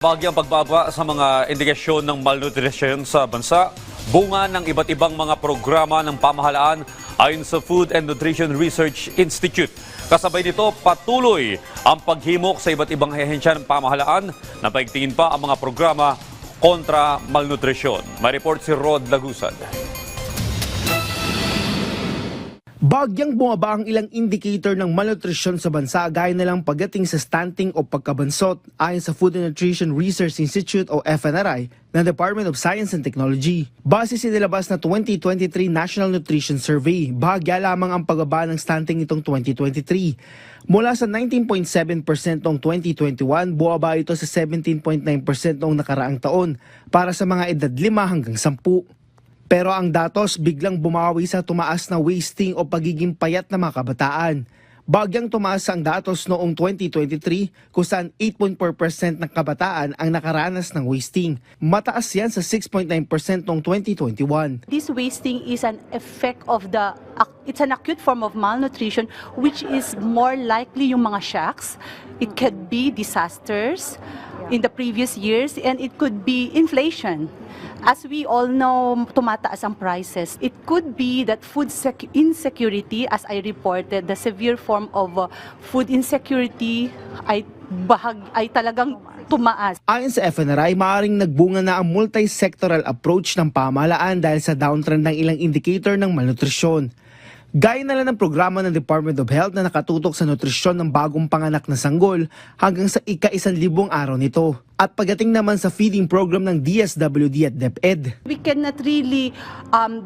Bagyang pagbaba sa mga indikasyon ng malnutrition sa bansa, bunga ng iba't ibang mga programa ng pamahalaan ayon sa Food and Nutrition Research Institute. Kasabay nito, patuloy ang paghimok sa iba't ibang ahensya ng pamahalaan na paigtingin pa ang mga programa kontra malnutrisyon. May report si Rod Lagusad. Bagyang bumaba ang ilang indicator ng malnutrisyon sa bansa gaya na lang pagdating sa stunting o pagkabansot ayon sa Food and Nutrition Research Institute o FNRI ng Department of Science and Technology. Base sa nilabas na 2023 National Nutrition Survey, bahagya lamang ang pagbaba ng stunting itong 2023. Mula sa 19.7% noong 2021, buwaba ito sa 17.9% noong nakaraang taon para sa mga edad 5 hanggang 10. Pero ang datos biglang bumawi sa tumaas na wasting o pagiging payat ng mga kabataan. Bagyang tumaas ang datos noong 2023 kung saan 8.4% ng kabataan ang nakaranas ng wasting. Mataas yan sa 6.9% noong 2021. This wasting is an effect of it's an acute form of malnutrition which is more likely yung mga shocks. It could be disasters in the previous years and it could be inflation. As we all know, tumataas ang prices. It could be that food insecurity, as I reported, the severe form of food insecurity ay talagang tumaas. Ayon sa FNRI, maaaring nagbunga na ang multi-sectoral approach ng pamahalaan dahil sa downtrend ng ilang indicator ng malnutrisyon. Gaya na lang ng programa ng Department of Health na nakatutok sa nutrisyon ng bagong panganak na sanggol hanggang sa ika-1,000 araw nito. At pagdating naman sa feeding program ng DSWD at DepEd. We cannot really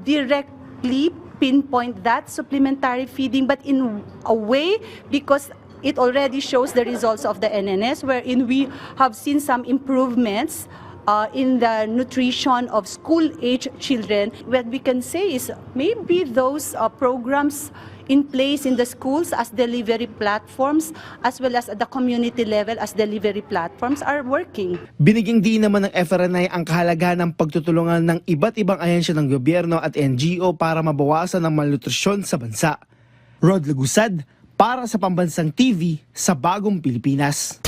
directly pinpoint that supplementary feeding, but in a way, because it already shows the results of the NNS, wherein we have seen some improvements in the nutrition of school-age children. What we can say is maybe those programs in place in the schools as delivery platforms as well as at the community level as delivery platforms are working. Binigyang diin naman ng FNRI ang kahalagahan ng pagtutulungan ng iba't ibang ahensya ng gobyerno at NGO para mabawasan ang malnutrisyon sa bansa. Rod Lagusad para sa Pambansang TV sa Bagong Pilipinas.